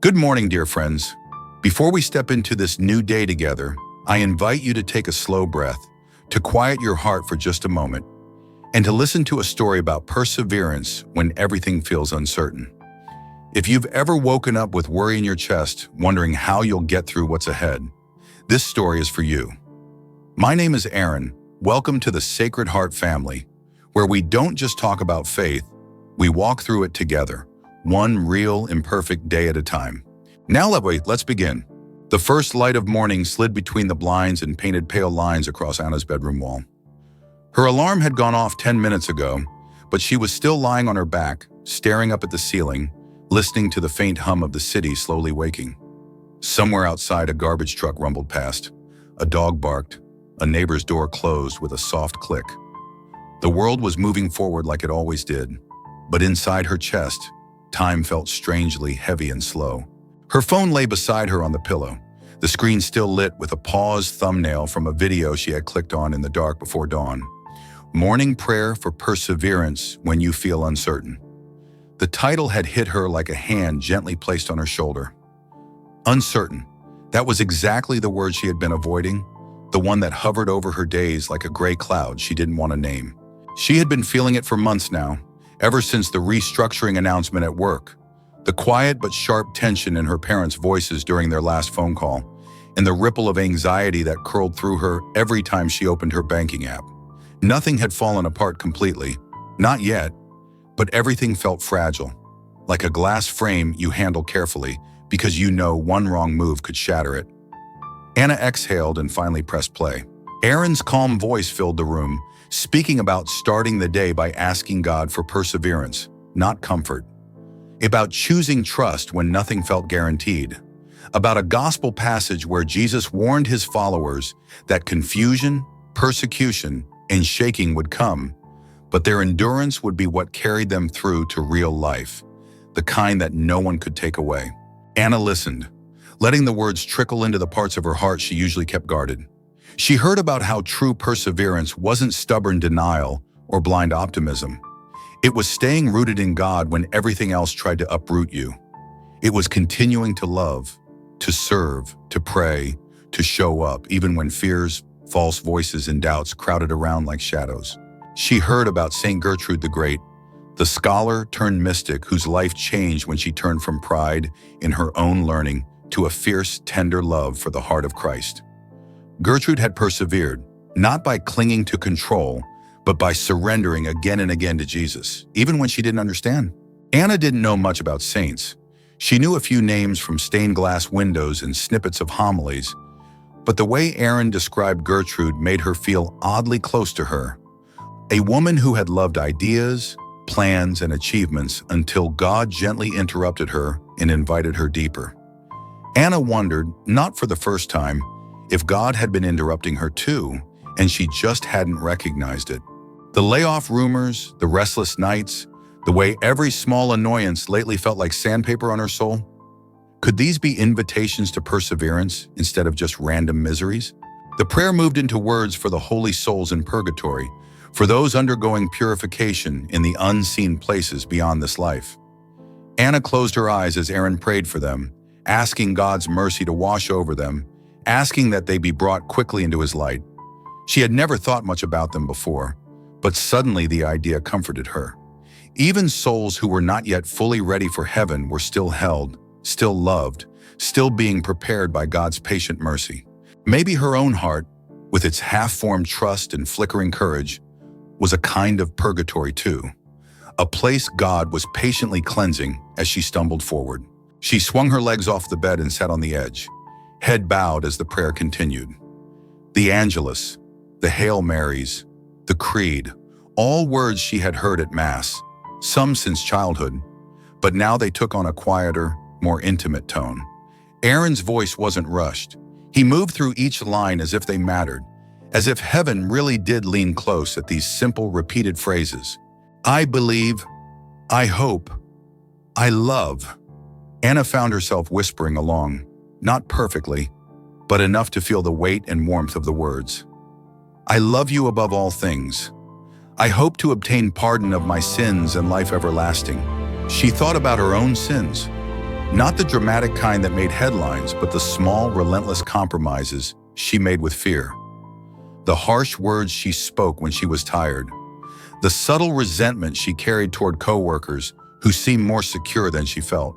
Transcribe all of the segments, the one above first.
Good morning, dear friends. Before we step into this new day together, I invite you to take a slow breath, to quiet your heart for just a moment, and to listen to a story about perseverance when everything feels uncertain. If you've ever woken up with worry in your chest, wondering how you'll get through what's ahead, this story is for you. My name is Aaron. Welcome to the Sacred Heart family, where we don't just talk about faith, we walk through it together, one real, imperfect day at a time. Now let's begin. The first light of morning slid between the blinds and painted pale lines across Anna's bedroom wall. Her alarm had gone off 10 minutes ago, but she was still lying on her back, staring up at the ceiling, listening to the faint hum of the city slowly waking. Somewhere outside, a garbage truck rumbled past. A dog barked. A neighbor's door closed with a soft click. The world was moving forward like it always did, but inside her chest, time felt strangely heavy and slow. Her phone lay beside her on the pillow, the screen still lit with a paused thumbnail from a video she had clicked on in the dark before dawn. Morning Prayer for Perseverance When You Feel Uncertain. The title had hit her like a hand gently placed on her shoulder. Uncertain. That was exactly the word she had been avoiding, the one that hovered over her days like a gray cloud she didn't want to name. She had been feeling it for months now, ever since the restructuring announcement at work, the quiet but sharp tension in her parents' voices during their last phone call, and the ripple of anxiety that curled through her every time she opened her banking app. Nothing had fallen apart completely, not yet, but everything felt fragile, like a glass frame you handle carefully because you know one wrong move could shatter it. Anna exhaled and finally pressed play. Aaron's calm voice filled the room, speaking about starting the day by asking God for perseverance, not comfort. About choosing trust when nothing felt guaranteed. About a gospel passage where Jesus warned his followers that confusion, persecution, and shaking would come, but their endurance would be what carried them through to real life, the kind that no one could take away. Anna listened, letting the words trickle into the parts of her heart she usually kept guarded. She heard about how true perseverance wasn't stubborn denial or blind optimism. It was staying rooted in God when everything else tried to uproot you. It was continuing to love, to serve, to pray, to show up, even when fears, false voices, and doubts crowded around like shadows. She heard about St. Gertrude the Great, the scholar turned mystic whose life changed when she turned from pride in her own learning to a fierce, tender love for the heart of Christ. Gertrude had persevered, not by clinging to control, but by surrendering again and again to Jesus, even when she didn't understand. Anna didn't know much about saints. She knew a few names from stained glass windows and snippets of homilies, but the way Aaron described Gertrude made her feel oddly close to her. A woman who had loved ideas, plans, and achievements until God gently interrupted her and invited her deeper. Anna wondered, not for the first time, if God had been interrupting her too, and she just hadn't recognized it. The layoff rumors, the restless nights, the way every small annoyance lately felt like sandpaper on her soul. Could these be invitations to perseverance instead of just random miseries? The prayer moved into words for the holy souls in purgatory, for those undergoing purification in the unseen places beyond this life. Anna closed her eyes as Aaron prayed for them, asking God's mercy to wash over them, asking that they be brought quickly into his light. She had never thought much about them before, but suddenly the idea comforted her. Even souls who were not yet fully ready for heaven were still held, still loved, still being prepared by God's patient mercy. Maybe her own heart, with its half-formed trust and flickering courage, was a kind of purgatory too, a place God was patiently cleansing as she stumbled forward. She swung her legs off the bed and sat on the edge, head bowed as the prayer continued. The Angelus, the Hail Marys, the Creed, all words she had heard at Mass, some since childhood, but now they took on a quieter, more intimate tone. Aaron's voice wasn't rushed. He moved through each line as if they mattered, as if heaven really did lean close at these simple, repeated phrases. I believe, I hope, I love. Anna found herself whispering along, not perfectly, but enough to feel the weight and warmth of the words. I love you above all things. I hope to obtain pardon of my sins and life everlasting. She thought about her own sins. Not the dramatic kind that made headlines, but the small, relentless compromises she made with fear. The harsh words she spoke when she was tired. The subtle resentment she carried toward coworkers who seemed more secure than she felt.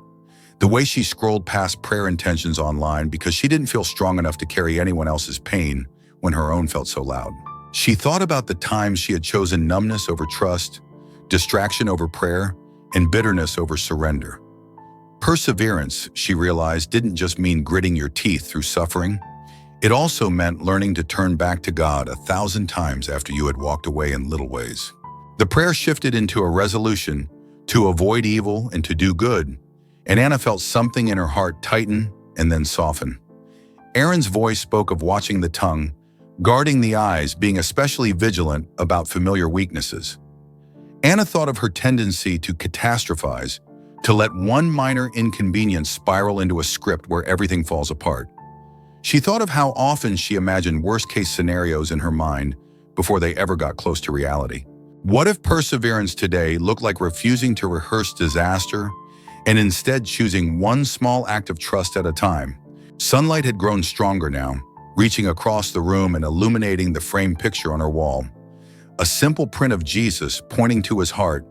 The way she scrolled past prayer intentions online because she didn't feel strong enough to carry anyone else's pain when her own felt so loud. She thought about the times she had chosen numbness over trust, distraction over prayer, and bitterness over surrender. Perseverance, she realized, didn't just mean gritting your teeth through suffering. It also meant learning to turn back to God 1,000 times after you had walked away in little ways. The prayer shifted into a resolution to avoid evil and to do good, and Anna felt something in her heart tighten and then soften. Aaron's voice spoke of watching the tongue, guarding the eyes, being especially vigilant about familiar weaknesses. Anna thought of her tendency to catastrophize, to let one minor inconvenience spiral into a script where everything falls apart. She thought of how often she imagined worst-case scenarios in her mind before they ever got close to reality. What if perseverance today looked like refusing to rehearse disaster and instead choosing one small act of trust at a time? Sunlight had grown stronger now, reaching across the room and illuminating the framed picture on her wall. A simple print of Jesus pointing to his heart,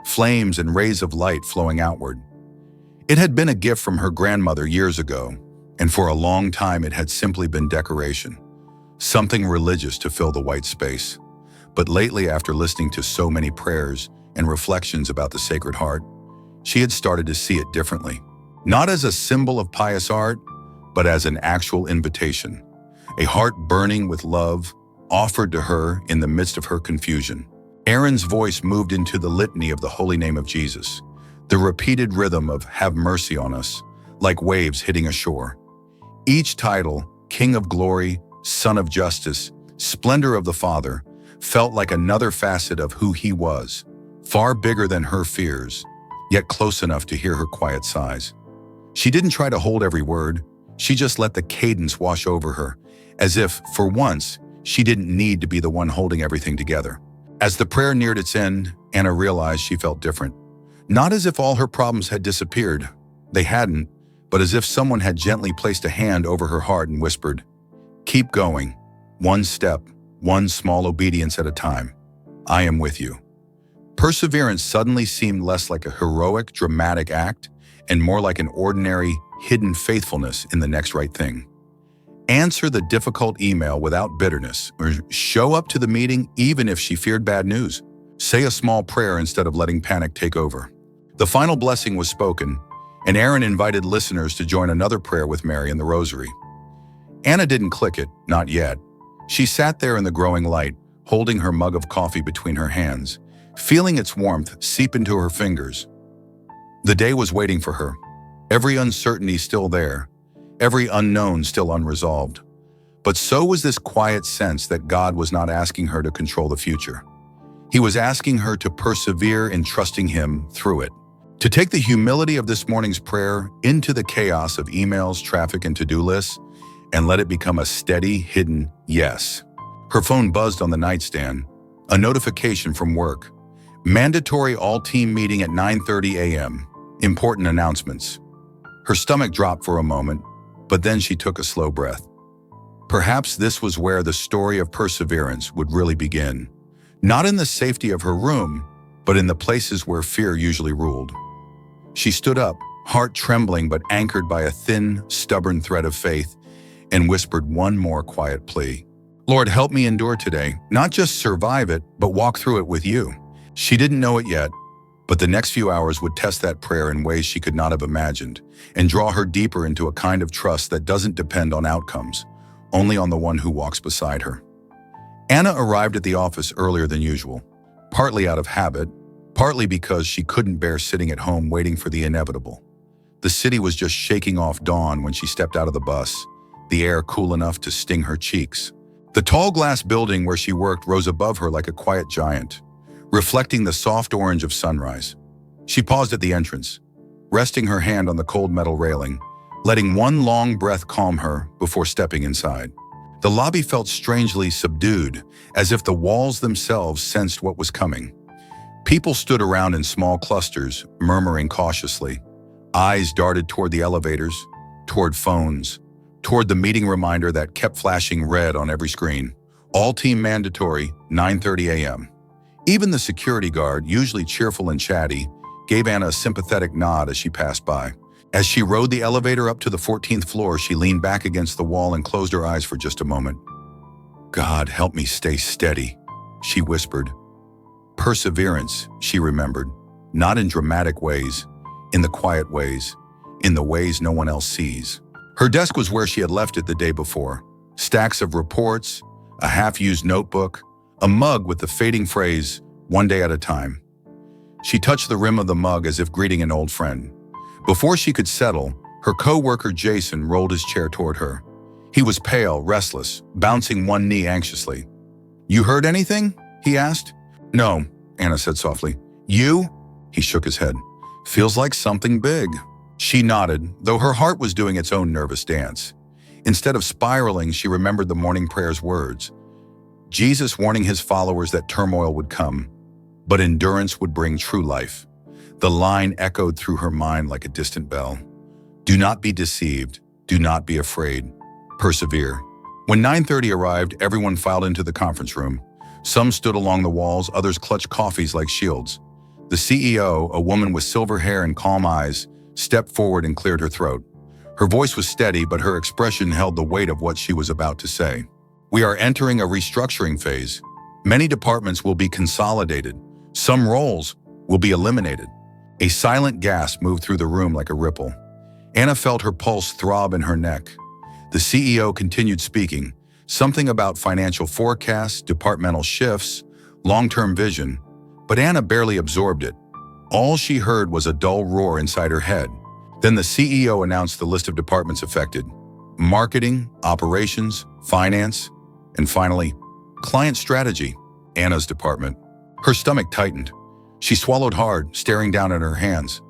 flames and rays of light flowing outward. It had been a gift from her grandmother years ago, and for a long time it had simply been decoration, something religious to fill the white space. But lately, after listening to so many prayers and reflections about the Sacred Heart, she had started to see it differently. Not as a symbol of pious art, but as an actual invitation, a heart burning with love offered to her in the midst of her confusion. Aaron's voice moved into the litany of the holy name of Jesus, the repeated rhythm of "Have mercy on us," like waves hitting a shore. Each title, King of Glory, Son of Justice, Splendor of the Father, felt like another facet of who he was, far bigger than her fears, yet close enough to hear her quiet sighs. She didn't try to hold every word, she just let the cadence wash over her, as if, for once, she didn't need to be the one holding everything together. As the prayer neared its end, Anna realized she felt different. Not as if all her problems had disappeared. They hadn't, but as if someone had gently placed a hand over her heart and whispered, "Keep going, one step, one small obedience at a time. I am with you." Perseverance suddenly seemed less like a heroic, dramatic act and more like an ordinary, hidden faithfulness in the next right thing. Answer the difficult email without bitterness, or show up to the meeting even if she feared bad news. Say a small prayer instead of letting panic take over. The final blessing was spoken, and Aaron invited listeners to join another prayer with Mary in the Rosary. Anna didn't click it, not yet. She sat there in the growing light, holding her mug of coffee between her hands, feeling its warmth seep into her fingers. The day was waiting for her, every uncertainty still there, every unknown still unresolved. But so was this quiet sense that God was not asking her to control the future. He was asking her to persevere in trusting Him through it. To take the humility of this morning's prayer into the chaos of emails, traffic, and to-do lists, and let it become a steady, hidden yes. Her phone buzzed on the nightstand, a notification from work. Mandatory all-team meeting at 9:30 a.m. Important announcements. Her stomach dropped for a moment, but then she took a slow breath. Perhaps this was where the story of perseverance would really begin. Not in the safety of her room, but in the places where fear usually ruled. She stood up, heart trembling but anchored by a thin, stubborn thread of faith, and whispered one more quiet plea. "Lord, help me endure today, not just survive it, but walk through it with you." She didn't know it yet, but the next few hours would test that prayer in ways she could not have imagined and draw her deeper into a kind of trust that doesn't depend on outcomes, only on the one who walks beside her. Anna arrived at the office earlier than usual, partly out of habit, partly because she couldn't bear sitting at home waiting for the inevitable. The city was just shaking off dawn when she stepped out of the bus, the air cool enough to sting her cheeks. The tall glass building where she worked rose above her like a quiet giant, reflecting the soft orange of sunrise. She paused at the entrance, resting her hand on the cold metal railing, letting one long breath calm her before stepping inside. The lobby felt strangely subdued, as if the walls themselves sensed what was coming. People stood around in small clusters, murmuring cautiously. Eyes darted toward the elevators, toward phones, toward the meeting reminder that kept flashing red on every screen. All team mandatory, 9:30 a.m. Even the security guard, usually cheerful and chatty, gave Anna a sympathetic nod as she passed by. As she rode the elevator up to the 14th floor, she leaned back against the wall and closed her eyes for just a moment. "God, help me stay steady," she whispered. Perseverance, she remembered, not in dramatic ways, in the quiet ways, in the ways no one else sees. Her desk was where she had left it the day before. Stacks of reports, a half-used notebook, a mug with the fading phrase, "One day at a time." She touched the rim of the mug as if greeting an old friend. Before she could settle, her co-worker Jason rolled his chair toward her. He was pale, restless, bouncing one knee anxiously. "You heard anything?" he asked. "No," Anna said softly. "You?" He shook his head. "Feels like something big." She nodded, though her heart was doing its own nervous dance. Instead of spiraling, she remembered the morning prayer's words. Jesus warning his followers that turmoil would come, but endurance would bring true life. The line echoed through her mind like a distant bell. Do not be deceived. Do not be afraid. Persevere. When 9:30 arrived, everyone filed into the conference room. Some stood along the walls, others clutched coffees like shields. The CEO, a woman with silver hair and calm eyes, stepped forward and cleared her throat. Her voice was steady, but her expression held the weight of what she was about to say. "We are entering a restructuring phase. Many departments will be consolidated. Some roles will be eliminated." A silent gasp moved through the room like a ripple. Anna felt her pulse throb in her neck. The CEO continued speaking, something about financial forecasts, departmental shifts, long-term vision, but Anna barely absorbed it. All she heard was a dull roar inside her head. Then the CEO announced the list of departments affected: marketing, operations, finance, and finally, client strategy, Anna's department. Her stomach tightened. She swallowed hard, staring down at her hands.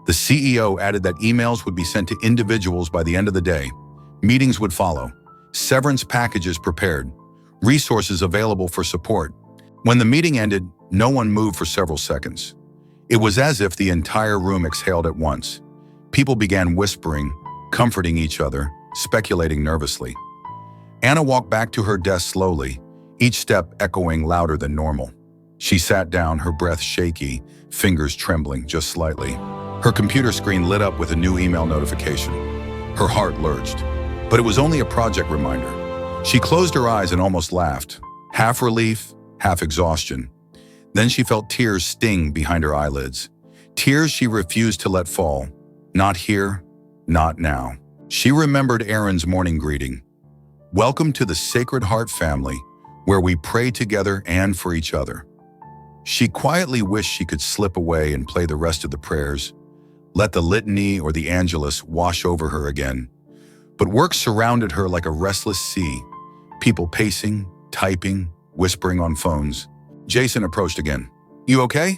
The CEO added that emails would be sent to individuals by the end of the day. Meetings would follow. Severance packages prepared. Resources available for support. When the meeting ended, no one moved for several seconds. It was as if the entire room exhaled at once. People began whispering, comforting each other, speculating nervously. Anna walked back to her desk slowly, each step echoing louder than normal. She sat down, her breath shaky, fingers trembling just slightly. Her computer screen lit up with a new email notification. Her heart lurched, but it was only a project reminder. She closed her eyes and almost laughed, half relief, half exhaustion. Then she felt tears sting behind her eyelids, tears she refused to let fall. Not here, not now. She remembered Aaron's morning greeting. "Welcome to the Sacred Heart family, where we pray together and for each other." She quietly wished she could slip away and play the rest of the prayers, let the litany or the Angelus wash over her again. But work surrounded her like a restless sea, people pacing, typing, whispering on phones. Jason approached again. "You okay?"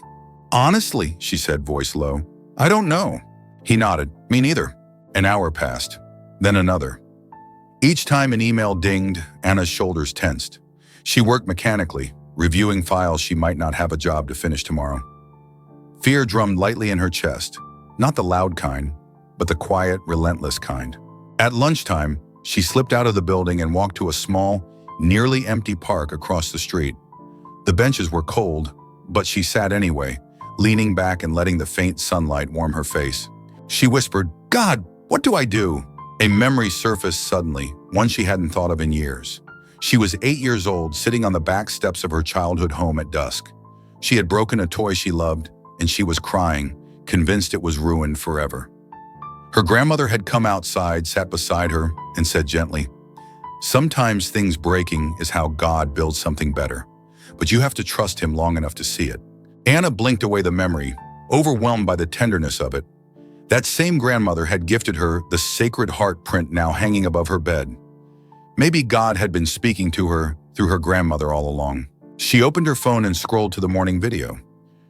"Honestly," she said, voice low, "I don't know." He nodded. "Me neither." An hour passed, then another. Each time an email dinged, Anna's shoulders tensed. She worked mechanically, reviewing files she might not have a job to finish tomorrow. Fear drummed lightly in her chest, not the loud kind, but the quiet, relentless kind. At lunchtime, she slipped out of the building and walked to a small, nearly empty park across the street. The benches were cold, but she sat anyway, leaning back and letting the faint sunlight warm her face. She whispered, "God, what do I do?" A memory surfaced suddenly, one she hadn't thought of in years. She was 8 years old, sitting on the back steps of her childhood home at dusk. She had broken a toy she loved, and she was crying, convinced it was ruined forever. Her grandmother had come outside, sat beside her, and said gently, "Sometimes things breaking is how God builds something better, but you have to trust him long enough to see it." Anna blinked away the memory, overwhelmed by the tenderness of it. That same grandmother had gifted her the Sacred Heart print now hanging above her bed. Maybe God had been speaking to her through her grandmother all along. She opened her phone and scrolled to the morning video.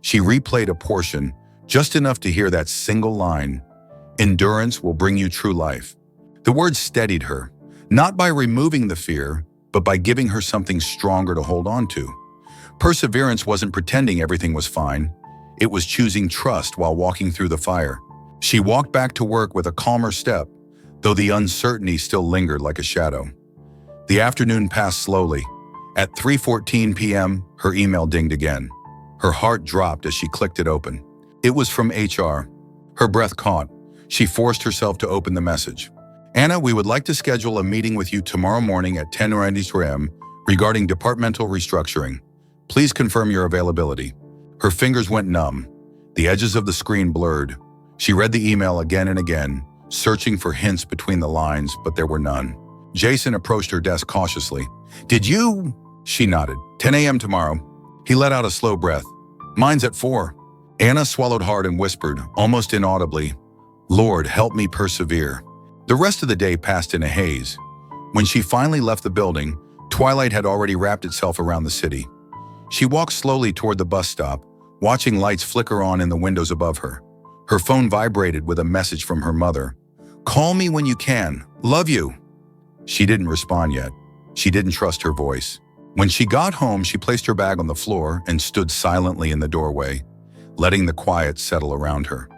She replayed a portion, just enough to hear that single line, "Endurance will bring you true life." The words steadied her, not by removing the fear, but by giving her something stronger to hold on to. Perseverance wasn't pretending everything was fine. It was choosing trust while walking through the fire. She walked back to work with a calmer step, though the uncertainty still lingered like a shadow. The afternoon passed slowly. At 3:14 p.m., her email dinged again. Her heart dropped as she clicked it open. It was from HR. Her breath caught. She forced herself to open the message. "Anna, we would like to schedule a meeting with you tomorrow morning at 10:00 a.m. regarding departmental restructuring. Please confirm your availability." Her fingers went numb. The edges of the screen blurred. She read the email again and again, searching for hints between the lines, but there were none. Jason approached her desk cautiously. "Did you?" She nodded. 10 a.m. tomorrow. He let out a slow breath. "Mine's at 4. Anna swallowed hard and whispered, almost inaudibly, "Lord, help me persevere." The rest of the day passed in a haze. When she finally left the building, twilight had already wrapped itself around the city. She walked slowly toward the bus stop, watching lights flicker on in the windows above her. Her phone vibrated with a message from her mother. "Call me when you can. Love you." She didn't respond yet. She didn't trust her voice. When she got home, she placed her bag on the floor and stood silently in the doorway, letting the quiet settle around her.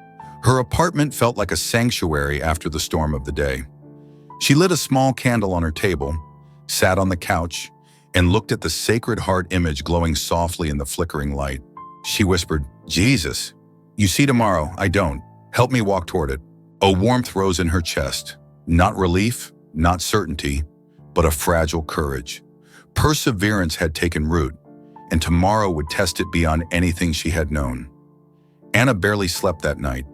Her apartment felt like a sanctuary after the storm of the day. She lit a small candle on her table, sat on the couch, and looked at the Sacred Heart image glowing softly in the flickering light. She whispered, "Jesus, you see tomorrow, I don't. Help me walk toward it." A warmth rose in her chest. Not relief, not certainty, but a fragile courage. Perseverance had taken root, and tomorrow would test it beyond anything she had known. Anna barely slept that night.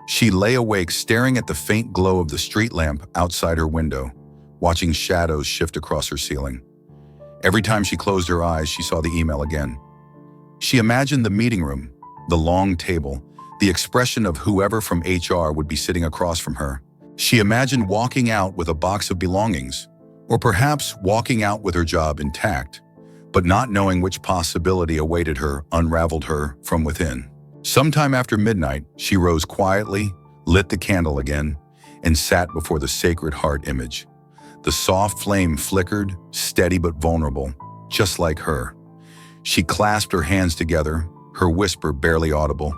She lay awake staring at the faint glow of the street lamp outside her window, watching shadows shift across her ceiling. Every time she closed her eyes, she saw the email again. She imagined the meeting room, the long table, the expression of whoever from HR would be sitting across from her. She imagined walking out with a box of belongings, or perhaps walking out with her job intact, but not knowing which possibility awaited her unraveled her from within. Sometime after midnight, she rose quietly, lit the candle again, and sat before the Sacred Heart image. The soft flame flickered, steady but vulnerable, just like her. She clasped her hands together, her whisper barely audible.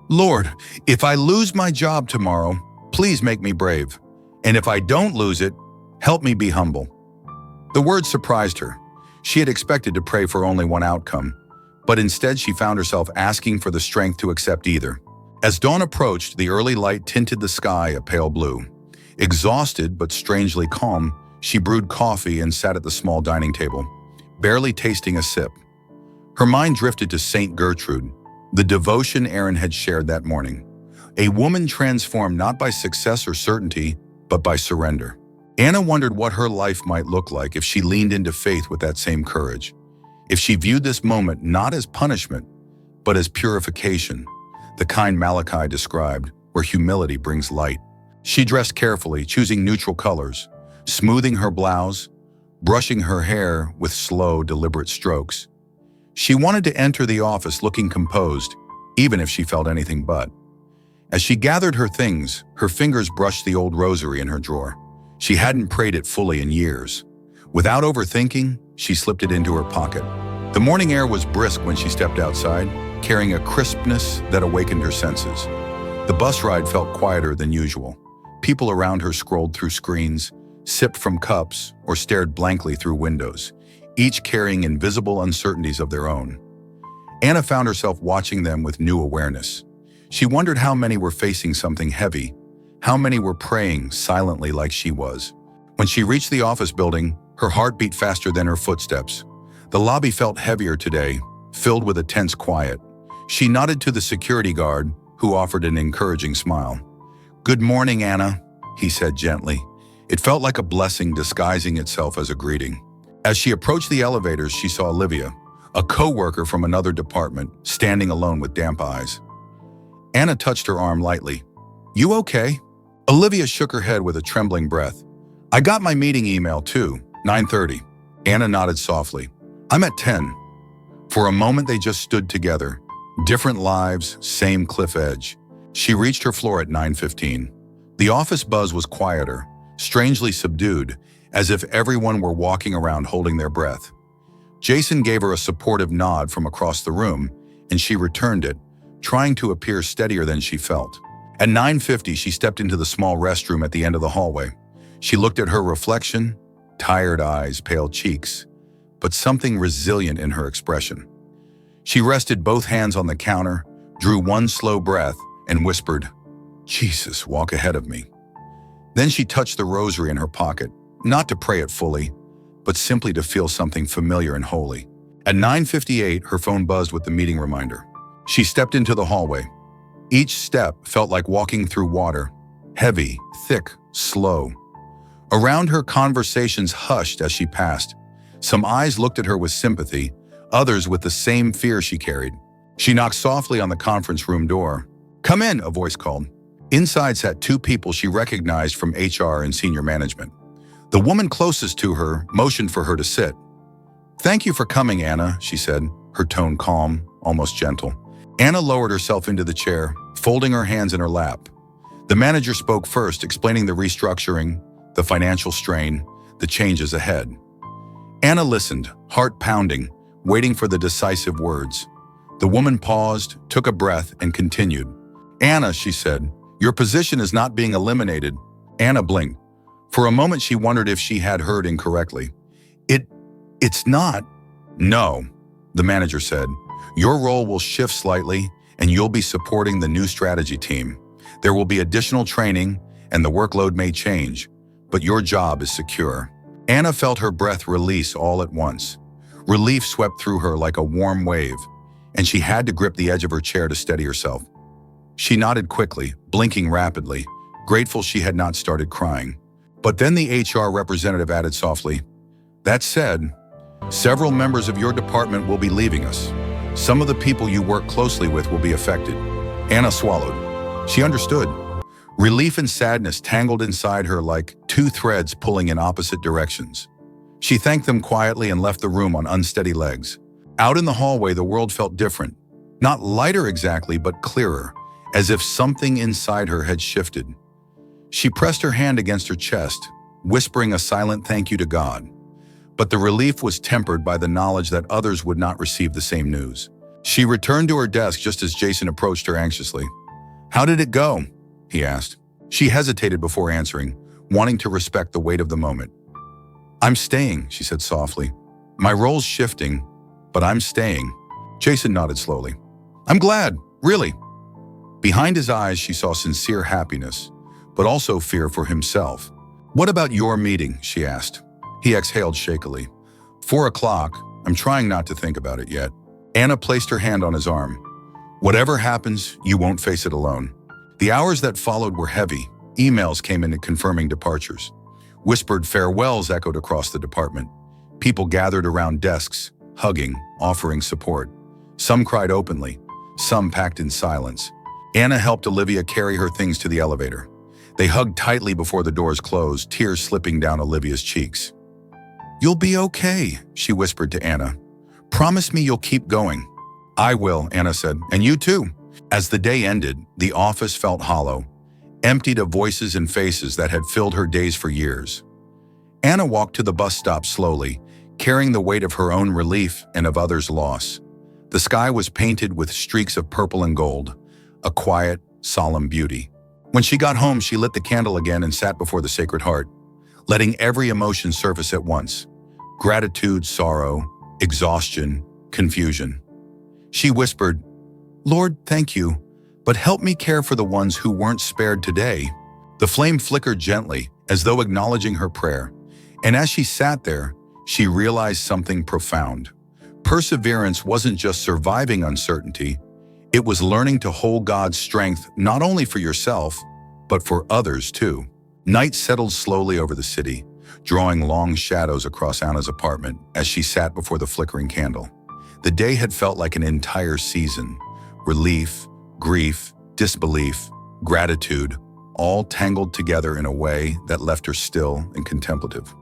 "Lord, if I lose my job tomorrow, please make me brave. And if I don't lose it, help me be humble." The words surprised her. She had expected to pray for only one outcome, but instead she found herself asking for the strength to accept either. As dawn approached, the early light tinted the sky a pale blue. Exhausted but strangely calm, she brewed coffee and sat at the small dining table, barely tasting a sip. Her mind drifted to St. Gertrude, the devotion Aaron had shared that morning. A woman transformed not by success or certainty, but by surrender. Anna wondered what her life might look like if she leaned into faith with that same courage. If she viewed this moment not as punishment, but as purification, the kind Malachi described, where humility brings light. She dressed carefully, choosing neutral colors, smoothing her blouse, brushing her hair with slow, deliberate strokes. She wanted to enter the office looking composed, even if she felt anything but. As she gathered her things, her fingers brushed the old rosary in her drawer. She hadn't prayed it fully in years. Without overthinking, she slipped it into her pocket. The morning air was brisk when she stepped outside, carrying a crispness that awakened her senses. The bus ride felt quieter than usual. People around her scrolled through screens, sipped from cups, or stared blankly through windows, each carrying invisible uncertainties of their own. Anna found herself watching them with new awareness. She wondered how many were facing something heavy, how many were praying silently like she was. When she reached the office building, her heart beat faster than her footsteps. The lobby felt heavier today, filled with a tense quiet. She nodded to the security guard, who offered an encouraging smile. "Good morning, Anna," he said gently. It felt like a blessing disguising itself as a greeting. As she approached the elevators, she saw Olivia, a co-worker from another department, standing alone with damp eyes. Anna touched her arm lightly. "You okay?" Olivia shook her head with a trembling breath. "I got my meeting email too, 9:30. Anna nodded softly. "I'm at 10. For a moment they just stood together. Different lives, same cliff edge. She reached her floor at 9:15. The office buzz was quieter, strangely subdued, as if everyone were walking around holding their breath. Jason gave her a supportive nod from across the room, and she returned it, trying to appear steadier than she felt. At 9:50, she stepped into the small restroom at the end of the hallway. She looked at her reflection, tired eyes, pale cheeks, but something resilient in her expression. She rested both hands on the counter, drew one slow breath, and whispered, "Jesus, walk ahead of me." Then she touched the rosary in her pocket, not to pray it fully, but simply to feel something familiar and holy. At 9:58, her phone buzzed with the meeting reminder. She stepped into the hallway. Each step felt like walking through water, heavy, thick, slow. Around her, conversations hushed as she passed. Some eyes looked at her with sympathy, others with the same fear she carried. She knocked softly on the conference room door. "Come in," a voice called. Inside sat two people she recognized from HR and senior management. The woman closest to her motioned for her to sit. "Thank you for coming, Anna," she said, her tone calm, almost gentle. Anna lowered herself into the chair, folding her hands in her lap. The manager spoke first, explaining the restructuring, the financial strain, the changes ahead. Anna listened, heart pounding, waiting for the decisive words. The woman paused, took a breath, and continued. "Anna," she said, "your position is not being eliminated." Anna blinked. For a moment she wondered if she had heard incorrectly. It's not." "No," the manager said. "Your role will shift slightly, and you'll be supporting the new strategy team. There will be additional training, and the workload may change, but your job is secure." Anna felt her breath release all at once. Relief swept through her like a warm wave, and she had to grip the edge of her chair to steady herself. She nodded quickly, blinking rapidly, grateful she had not started crying. But then the HR representative added softly, "That said, several members of your department will be leaving us. Some of the people you work closely with will be affected." Anna swallowed. She understood. Relief and sadness tangled inside her like two threads pulling in opposite directions. She thanked them quietly and left the room on unsteady legs. Out in the hallway, the world felt different. Not lighter exactly, but clearer, as if something inside her had shifted. She pressed her hand against her chest, whispering a silent thank you to God. But the relief was tempered by the knowledge that others would not receive the same news. She returned to her desk just as Jason approached her anxiously. "How did it go?" he asked. She hesitated before answering, wanting to respect the weight of the moment. "I'm staying," she said softly. "My role's shifting, but I'm staying." Jason nodded slowly. "I'm glad, really." Behind his eyes, she saw sincere happiness, but also fear for himself. "What about your meeting?" she asked. He exhaled shakily. 4 o'clock. I'm trying not to think about it yet." Anna placed her hand on his arm. "Whatever happens, you won't face it alone." The hours that followed were heavy. Emails came in confirming departures. Whispered farewells echoed across the department. People gathered around desks, hugging, offering support. Some cried openly, some packed in silence. Anna helped Olivia carry her things to the elevator. They hugged tightly before the doors closed, tears slipping down Olivia's cheeks. "You'll be okay," she whispered to Anna. "Promise me you'll keep going." "I will," Anna said, "and you too." As the day ended, the office felt hollow, emptied of voices and faces that had filled her days for years. Anna walked to the bus stop slowly, carrying the weight of her own relief and of others' loss. The sky was painted with streaks of purple and gold, a quiet, solemn beauty. When she got home, she lit the candle again and sat before the Sacred Heart, letting every emotion surface at once. Gratitude, sorrow, exhaustion, confusion. She whispered, "Lord, thank you, but help me care for the ones who weren't spared today." The flame flickered gently, as though acknowledging her prayer. And as she sat there, she realized something profound. Perseverance wasn't just surviving uncertainty, it was learning to hold God's strength not only for yourself, but for others too. Night settled slowly over the city, drawing long shadows across Anna's apartment as she sat before the flickering candle. The day had felt like an entire season. Relief, grief, disbelief, gratitude, all tangled together in a way that left her still and contemplative.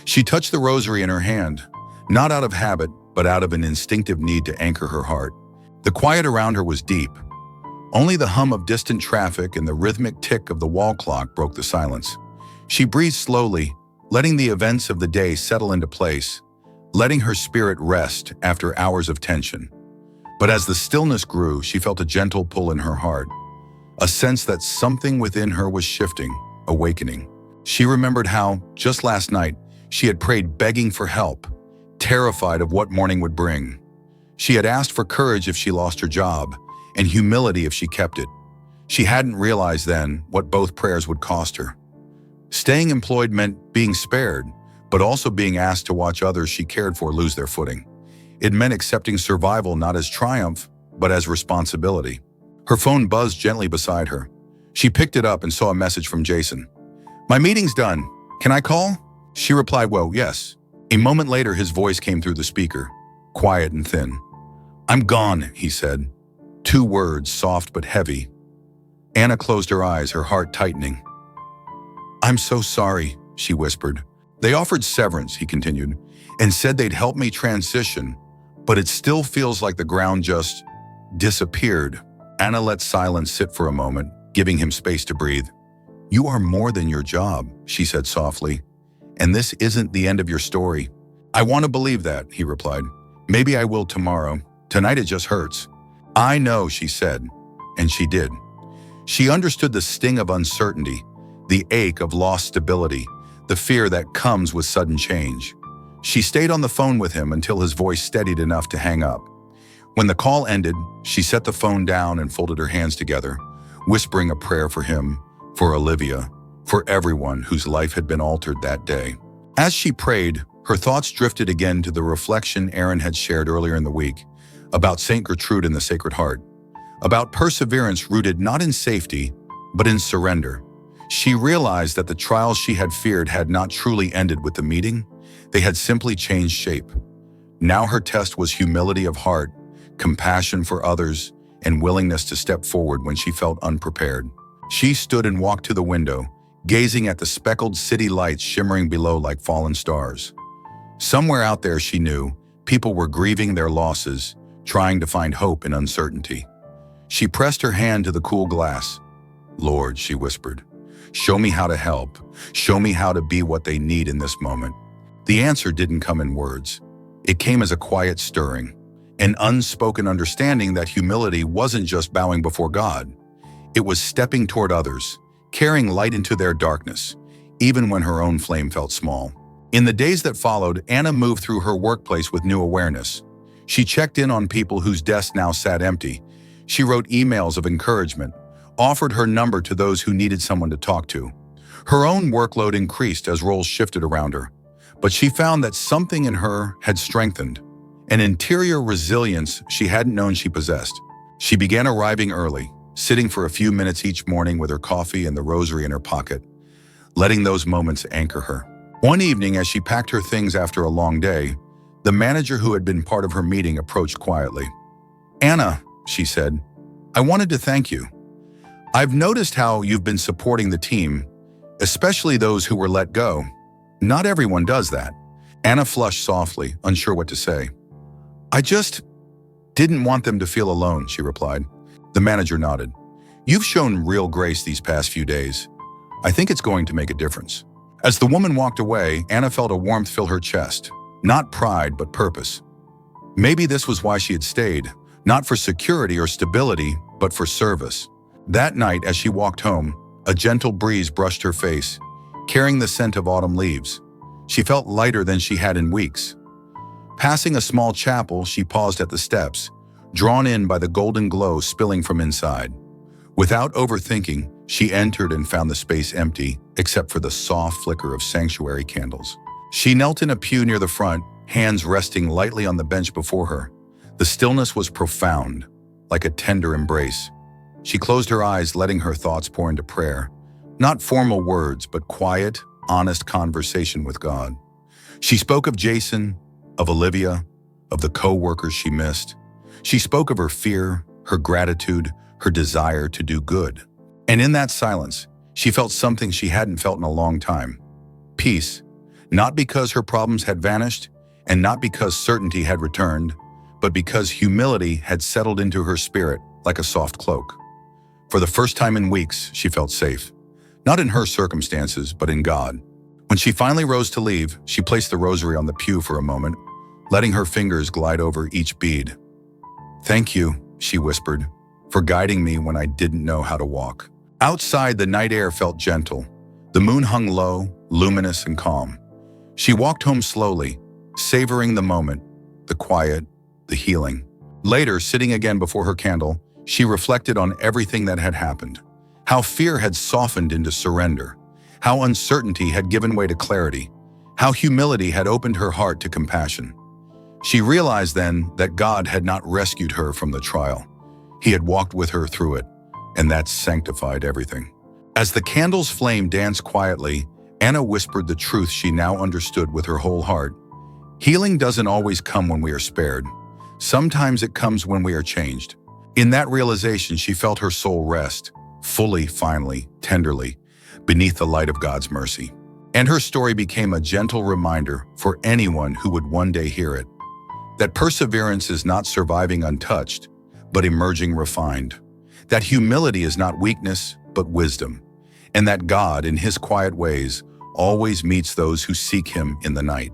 She touched the rosary in her hand, not out of habit, but out of an instinctive need to anchor her heart. The quiet around her was deep. Only the hum of distant traffic and the rhythmic tick of the wall clock broke the silence. She breathed slowly, letting the events of the day settle into place, letting her spirit rest after hours of tension. But as the stillness grew, she felt a gentle pull in her heart. a sense that something within her was shifting, awakening. She remembered how, just last night, she had prayed begging for help, terrified of what morning would bring. She had asked for courage if she lost her job, and humility if she kept it. She hadn't realized then what both prayers would cost her. Staying employed meant being spared, but also being asked to watch others she cared for lose their footing. It meant accepting survival not as triumph, but as responsibility. Her phone buzzed gently beside her. She picked it up and saw a message from Jason. "My meeting's done. Can I call?" She replied, "Well, yes." A moment later, his voice came through the speaker, quiet and thin. "I'm gone," he said. 2 words, soft but heavy. Anna closed her eyes, her heart tightening. "I'm so sorry," she whispered. "They offered severance," he continued, "and said they'd help me transition, but it still feels like the ground just disappeared." Anna let silence sit for a moment, giving him space to breathe. "You are more than your job," she said softly, "and this isn't the end of your story." "I want to believe that," he replied. "Maybe I will tomorrow. Tonight it just hurts." "I know," she said, and she did. She understood the sting of uncertainty, the ache of lost stability, the fear that comes with sudden change. She stayed on the phone with him until his voice steadied enough to hang up. When the call ended, she set the phone down and folded her hands together, whispering a prayer for him, for Olivia, for everyone whose life had been altered that day. As she prayed, her thoughts drifted again to the reflection Aaron had shared earlier in the week about St. Gertrude and the Sacred Heart, about perseverance rooted not in safety, but in surrender. She realized that the trials she had feared had not truly ended with the meeting. They had simply changed shape. Now her test was humility of heart, compassion for others, and willingness to step forward when she felt unprepared. She stood and walked to the window, gazing at the speckled city lights shimmering below like fallen stars. Somewhere out there, she knew, people were grieving their losses, trying to find hope in uncertainty. She pressed her hand to the cool glass. "Lord," she whispered, "show me how to help. Show me how to be what they need in this moment." The answer didn't come in words. It came as a quiet stirring, an unspoken understanding that humility wasn't just bowing before God. It was stepping toward others, carrying light into their darkness, even when her own flame felt small. In the days that followed, Anna moved through her workplace with new awareness. She checked in on people whose desks now sat empty. She wrote emails of encouragement, offered her number to those who needed someone to talk to. Her own workload increased as roles shifted around her, but she found that something in her had strengthened, an interior resilience she hadn't known she possessed. She began arriving early, sitting for a few minutes each morning with her coffee and the rosary in her pocket, letting those moments anchor her. One evening, as she packed her things after a long day, the manager who had been part of her meeting approached quietly. "Anna," she said, "I wanted to thank you. I've noticed how you've been supporting the team, especially those who were let go. Not everyone does that." Anna flushed softly, unsure what to say. "I just didn't want them to feel alone," she replied. The manager nodded. "You've shown real grace these past few days. I think it's going to make a difference." As the woman walked away, Anna felt a warmth fill her chest. Not pride, but purpose. Maybe this was why she had stayed, not for security or stability, but for service. That night, as she walked home, a gentle breeze brushed her face, carrying the scent of autumn leaves. She felt lighter than she had in weeks. Passing a small chapel, she paused at the steps, drawn in by the golden glow spilling from inside. Without overthinking, she entered and found the space empty, except for the soft flicker of sanctuary candles. She knelt in a pew near the front, hands resting lightly on the bench before her. The stillness was profound, like a tender embrace. She closed her eyes, letting her thoughts pour into prayer. Not formal words, but quiet, honest conversation with God. She spoke of Jason, of Olivia, of the co-workers she missed. She spoke of her fear, her gratitude, her desire to do good. And in that silence, she felt something she hadn't felt in a long time. Peace, not because her problems had vanished, and not because certainty had returned, but because humility had settled into her spirit like a soft cloak. For the first time in weeks, she felt safe. Not in her circumstances, but in God. When she finally rose to leave, she placed the rosary on the pew for a moment, letting her fingers glide over each bead. "Thank you," she whispered, for guiding me when I didn't know how to walk. Outside, the night air felt gentle. The moon hung low, luminous and calm. She walked home slowly, savoring the moment, the quiet, the healing. Later, sitting again before her candle, she reflected on everything that had happened. How fear had softened into surrender. How uncertainty had given way to clarity. How humility had opened her heart to compassion. She realized then that God had not rescued her from the trial. He had walked with her through it, and that sanctified everything. As the candle's flame danced quietly, Anna whispered the truth she now understood with her whole heart. Healing doesn't always come when we are spared. Sometimes it comes when we are changed. In that realization, she felt her soul rest, fully, finally, tenderly, beneath the light of God's mercy. And her story became a gentle reminder for anyone who would one day hear it, that perseverance is not surviving untouched, but emerging refined. That humility is not weakness, but wisdom. And that God, in His quiet ways, always meets those who seek Him in the night.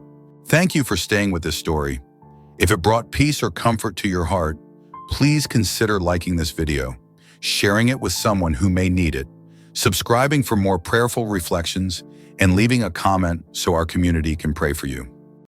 Thank you for staying with this story. If it brought peace or comfort to your heart, please consider liking this video, sharing it with someone who may need it, subscribing for more prayerful reflections, and leaving a comment so our community can pray for you.